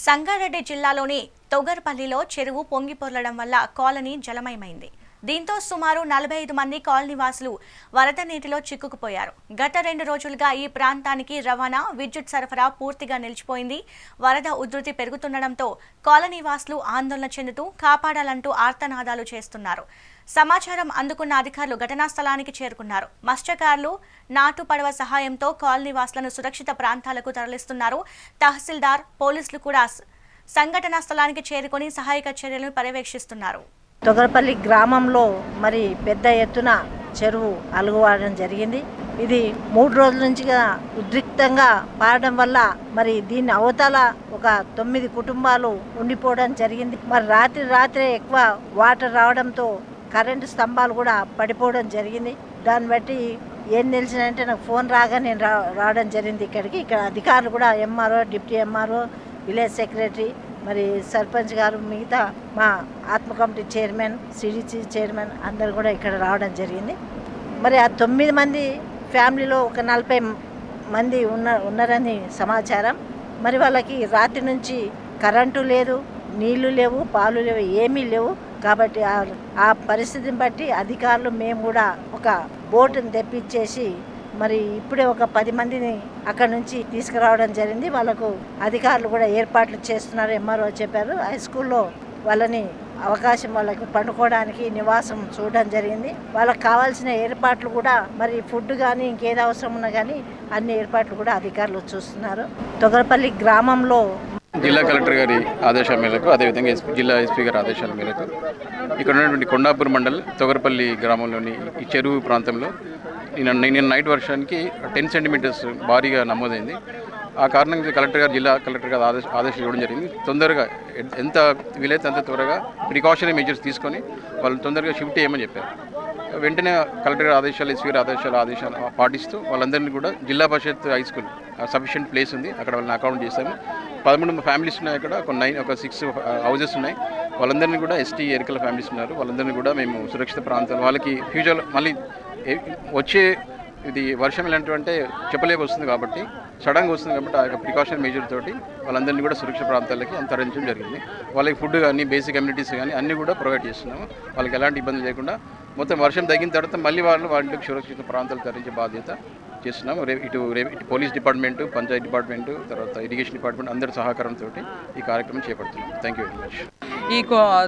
సంగారెడ్డి జిల్లాలోని తొగర్పల్లిలో చెరువు పొంగిపొర్లడం వల్ల కాలనీ జలమయమైంది. దీంతో సుమారు 45 మంది కాలనీ వాసులు వరద నీటిలో చిక్కుకుపోయారు. గత 2 రోజులుగా ఈ ప్రాంతానికి రవాణా, విద్యుత్ సరఫరా పూర్తిగా నిలిచిపోయింది. వరద ఉధృతి పెరుగుతుండటంతో కాలనీ వాసులు ఆందోళన చెందుతూ కాపాడాలంటూ ఆర్తనాదాలు చేస్తున్నారు. సమాచారం అందుకున్న అధికారులు ఘటనా స్థలానికి చేరుకున్నారు. మత్స్యకారులు నాటు పడవ సహాయంతో కాలనీ వాసులను సురక్షిత ప్రాంతాలకు తరలిస్తున్నారు. తహసీల్దార్, పోలీసులు కూడా సంఘటనా స్థలానికి చేరుకొని సహాయక చర్యలను పర్యవేక్షిస్తున్నారు. తొగరపల్లి గ్రామంలో మరి పెద్ద ఎత్తున చెరువు అలుగువాడడం జరిగింది. ఇది 3 రోజుల నుంచిగా ఉద్రిక్తంగా పారడం వల్ల మరి దీని అవతల ఒక 9 కుటుంబాలు ఉండిపోవడం జరిగింది. మరి రాత్రి ఎక్కువ వాటర్ రావడంతో కరెంటు స్తంభాలు కూడా పడిపోవడం జరిగింది. దాన్ని బట్టి ఏం తెలిసిందంటే నాకు ఫోన్ రాగా నేను రావడం జరిగింది ఇక్కడికి. ఇక్కడ అధికారులు కూడా MRO, deputy MRO, village secretary, మరి సర్పంచ్ గారు, మిగతా మా ఆత్మ కమిటీ చైర్మన్, సిడిసి చైర్మన్ అందరు కూడా ఇక్కడ రావడం జరిగింది. మరి ఆ 9 మంది ఫ్యామిలీలో ఒక 40 మంది ఉన్నారని సమాచారం. మరి వాళ్ళకి రాత్రి నుంచి కరెంటు లేదు, నీళ్లు లేవు, పాలు లేవు, ఏమీ లేవు. కాబట్టి ఆ పరిస్థితిని బట్టి అధికారులు మేము కూడా ఒక బోటును తెప్పించేసి మరి ఇప్పుడే ఒక 10 మందిని అక్కడ నుంచి తీసుకురావడం జరిగింది. వాళ్ళకు అధికారులు కూడా ఏర్పాట్లు చేస్తున్నారు. ఎంఆర్ఓ చెప్పారు. హై స్కూల్లో వాళ్ళని అవకాశం, వాళ్ళకి పండుకోవడానికి నివాసం చూడడం జరిగింది. వాళ్ళకి కావాల్సిన ఏర్పాట్లు కూడా మరి ఫుడ్ కానీ ఇంకేది అవసరం ఉన్నా కానీ అన్ని ఏర్పాట్లు కూడా అధికారులు చూస్తున్నారు. తొగరపల్లి గ్రామంలో జిల్లా కలెక్టర్ గారి ఆదేశాల మేరకు, అదేవిధంగా జిల్లా ఎస్పీ గారి ఆదేశాల మేరకు ఇక్కడ ఉన్నటువంటి కొండాపూర్ మండల్ తొగరపల్లి గ్రామంలోని ఈ చెరువు ప్రాంతంలో నిన్న నైట్ వర్షానికి 10 సెంటీమీటర్స్ భారీగా నమోదైంది. ఆ కారణంగా జిల్లా కలెక్టర్ గారు ఆదేశాలు ఇవ్వడం జరిగింది. తొందరగా ఎంత వీలైతే అంత త్వరగా ప్రికాషనరీ మెజర్స్ తీసుకొని వాళ్ళు తొందరగా షిఫ్ట్ చేయమని చెప్పారు. వెంటనే కలెక్టర్ గారి ఆదేశాలు, ఎస్పీ గారి ఆదేశాలు పాటిస్తూ వాళ్ళందరినీ కూడా జిల్లా పరిషత్ హై స్కూల్ సఫిషియెంట్ ప్లేస్ ఉంది, అక్కడ వాళ్ళని అకౌంట్ చేశాము. 13 ఫ్యామిలీస్ ఉన్నాయి, అక్కడ ఒక 6 హౌజెస్ ఉన్నాయి. వాళ్ళందరినీ కూడా ఎస్టీ ఎరికల ఫ్యామిలీస్ ఉన్నారు. వాళ్ళందరినీ కూడా మేము సురక్షిత ప్రాంతాలు, వాళ్ళకి ఫ్యూచర్లో మళ్ళీ వచ్చే ఇది వర్షం ఎలాంటివంటే చెప్పలేక వస్తుంది కాబట్టి, సడన్గా వస్తుంది కాబట్టి ఆ యొక్క ప్రికాషన్ మేజర్ తోటి వాళ్ళందరినీ కూడా సురక్షిత ప్రాంతాలకి తరలించడం జరిగింది. వాళ్ళకి ఫుడ్ కానీ, బేసిక్ అమ్యూనిటీస్ కానీ అన్నీ కూడా ప్రొవైడ్ చేస్తున్నాము. వాళ్ళకి ఎలాంటి ఇబ్బంది లేకుండా మొత్తం వర్షం తగ్గిన తర్వాత మళ్ళీ వాళ్ళకి సురక్షిత ప్రాంతాలు తరలించే బాధ్యత చేస్తున్నాము. ఇటు పోలీస్ డిపార్ట్మెంటు, పంచాయతీ డిపార్ట్మెంటు, తర్వాత ఇరిగేషన్ డిపార్ట్మెంట్ అందరి సహకారంతో ఈ కార్యక్రమం చేపడుతున్నాం. Thank you very much. ఈ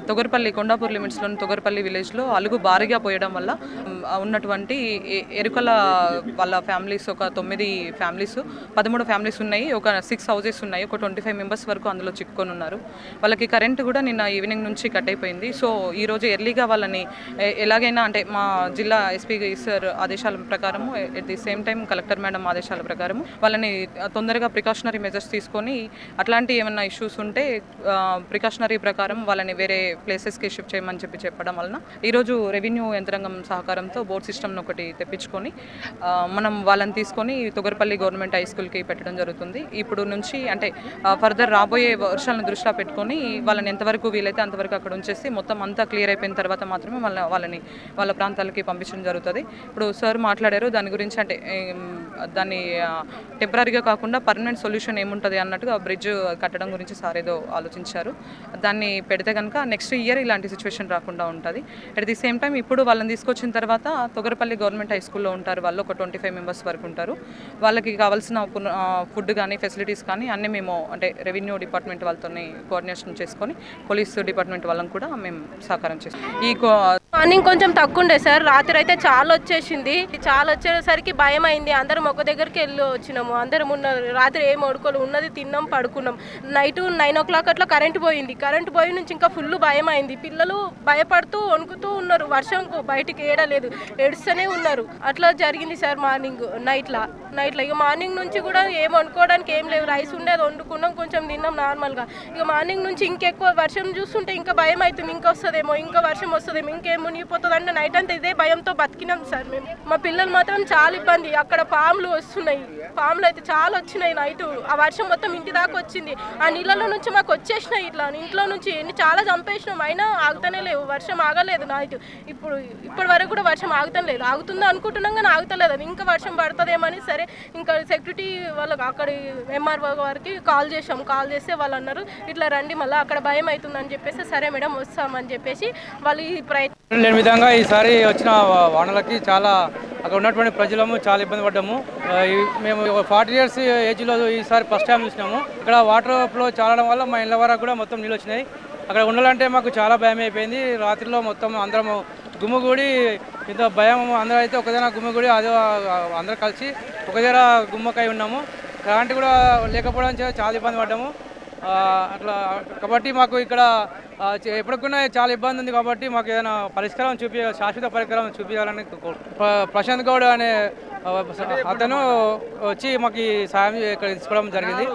తొగరపల్లి కొండాపూర్ లిమిట్స్లోని తొగరపల్లి విలేజ్లో అలుగు భారీగా పోయడం వల్ల ఉన్నటువంటి ఎరుకల వాళ్ళ ఫ్యామిలీస్ ఒక 9 ఫ్యామిలీస్, 13 ఫ్యామిలీస్ ఉన్నాయి. ఒక 6 హౌజెస్ ఉన్నాయి. ఒక 25 మెంబర్స్ వరకు అందులో చిక్కుకొని ఉన్నారు. వాళ్ళకి కరెంటు కూడా నిన్న ఈవినింగ్ నుంచి కట్ అయిపోయింది. సో ఈరోజు ఎర్లీగా వాళ్ళని ఎలాగైనా అంటే మా జిల్లా ఎస్పీ సార్ ఆదేశాల ప్రకారము, at the same time collector madam ఆదేశాల ప్రకారము వాళ్ళని తొందరగా ప్రికాషనరీ మెజర్స్ తీసుకొని అట్లాంటి ఏమైనా ఇష్యూస్ ఉంటే ప్రికాషనరీ ప్రకారం వాళ్ళని వేరే ప్లేసెస్కి షిఫ్ట్ చేయమని చెప్పడం వలన ఈరోజు రెవెన్యూ యంత్రాంగం సహకారంతో బోర్డ్ సిస్టమ్ను ఒకటి తెప్పించుకొని మనం వాళ్ళని తీసుకొని తొగరపల్లి గవర్నమెంట్ హై స్కూల్కి పెట్టడం జరుగుతుంది. ఇప్పుడు నుంచి అంటే ఫర్దర్ రాబోయే వర్షాలను దృష్టిలో పెట్టుకొని వాళ్ళని ఎంతవరకు వీలైతే అంతవరకు అక్కడ ఉంచేసి మొత్తం అంతా క్లియర్ అయిపోయిన తర్వాత మాత్రమే వాళ్ళని వాళ్ళ ప్రాంతాలకి పంపించడం జరుగుతుంది. ఇప్పుడు సార్ మాట్లాడారు దాని గురించి, అంటే దాన్ని టెంపరీగా కాకుండా పర్మనెంట్ సొల్యూషన్ ఏముంటుంది అన్నట్టుగా బ్రిడ్జ్ కట్టడం గురించి సార్ ఏదో ఆలోచించారు. దాన్ని పెడితే కనుక నెక్స్ట్ ఇయర్ ఇలాంటి సిచ్యువేషన్ రాకుండా ఉంటుంది. అట్ ది సేమ్ టైం ఇప్పుడు వాళ్ళని తీసుకొచ్చిన తర్వాత తొగరపల్లి గవర్నమెంట్ హై స్కూల్లో ఉంటారు. వాళ్ళు ఒక 25 మెంబర్స్ వరకు ఉంటారు. వాళ్ళకి కావాల్సిన ఫుడ్ కానీ, ఫెసిలిటీస్ కానీ అన్నీ మేము అంటే రెవెన్యూ డిపార్ట్మెంట్ వాళ్ళతో కోఆర్డినేషన్ చేసుకొని పోలీస్ డిపార్ట్మెంట్ వాళ్ళని కూడా మేము సహకారం చేస్తాం. మార్నింగ్ కొంచెం తక్కువ ఉండే సార్, రాత్రి అయితే చాలా వచ్చేసరికి భయం అయింది. అందరం ఒక దగ్గరికి వెళ్ళి వచ్చినాము. అందరం ఉన్నారు. రాత్రి ఏం వడుకోలేదు, ఉన్నది తిన్నాం, పడుకున్నాం. నైట్ 9 o'clock అట్లా కరెంటు పోయి నుంచి ఇంకా ఫుల్ భయం అయింది. పిల్లలు భయపడుతూ వణుకుతూ ఉన్నారు. వర్షంకు బయటికి ఏడలేదు, ఏడుస్తూనే ఉన్నారు. అట్లా జరిగింది సార్ మార్నింగ్ నైట్లో. ఇక మార్నింగ్ నుంచి కూడా ఏం వండుకోవడానికి ఏం లేవు. రైస్ ఉండేది వండుకున్నాం, కొంచెం తిన్నాం నార్మల్గా. ఇక మార్నింగ్ నుంచి ఇంకెక్కువ వర్షం చూస్తుంటే ఇంకా భయం అవుతుంది. ఇంకా వస్తుందేమో, ఇంకా వర్షం వస్తుందేమో, ఇంకేం మునిగిపోతుంది అంటే నైట్ అంతా ఇదే భయంతో బతికినాం సార్ మేము. మా పిల్లలు మాత్రం చాలా ఇబ్బంది. అక్కడ పాములు వస్తున్నాయి, పాములు అయితే చాలా వచ్చినాయి. నైట్ ఆ వర్షం మొత్తం ఇంటి దాకా వచ్చింది. ఆ నీళ్ళలో నుంచి మాకు వచ్చేసినాయి. ఇట్లా ఇంట్లో నుంచి చాలా చంపేసినాం, అయినా ఆగుతూనే లేవు. వర్షం ఆగలేదు నైట్. ఇప్పటి వరకు కూడా వర్షం ఆగుతూనే లేదు. ఆగుతుందో అనుకుంటున్నాం కానీ ఆగుతలేదు. అది ఇంకా వర్షం పడుతుందేమని సరే సరే ఇంకా సెక్యూరిటీ వాళ్ళకి అక్కడ ఎంఆర్ఓ వారికి కాల్ చేస్తే వాళ్ళు అన్నారు ఇట్లా రండి మళ్ళీ అక్కడ భయం అవుతుందని చెప్పేసి సరే మేడం వస్తామని చెప్పేసి వాళ్ళు ఈ ప్రయత్నం లేని విధంగా ఈసారి వచ్చిన వానలకి చాలా అక్కడ ఉన్నటువంటి ప్రజలము చాలా ఇబ్బంది పడ్డాము. మేము 40 years ఏజ్లో ఈసారి ఫస్ట్ టైం చూసినాము. ఇక్కడ వాటర్ ఫ్లో చాలడం వల్ల మా ఇళ్ళ వరకు కూడా మొత్తం నీళ్ళు వచ్చినాయి. అక్కడ ఉండాలంటే మాకు చాలా భయం అయిపోయింది. రాత్రిలో మొత్తం అందరం గుమ్మగూడి ఇంత భయం అందరూ అయితే ఒకదైనా గుమ్మగూడి అదే అందరూ కలిసి ఒక దగ్గర గుమ్మకై ఉన్నాము. కరెంట్ కూడా లేకపోవడం చాలా ఇబ్బంది పడ్డాము. అట్లా కాబట్టి మాకు ఇక్కడ ఎప్పటికైనా చాలా ఇబ్బంది ఉంది. కాబట్టి మాకు ఏదైనా పరిష్కారం శాశ్వత పరిష్కారం చూపించాలని ప్రశాంత్ గౌడ్ అనే అతను వచ్చి మాకు సాయం ఇక్కడ తీసుకోవడం జరిగింది.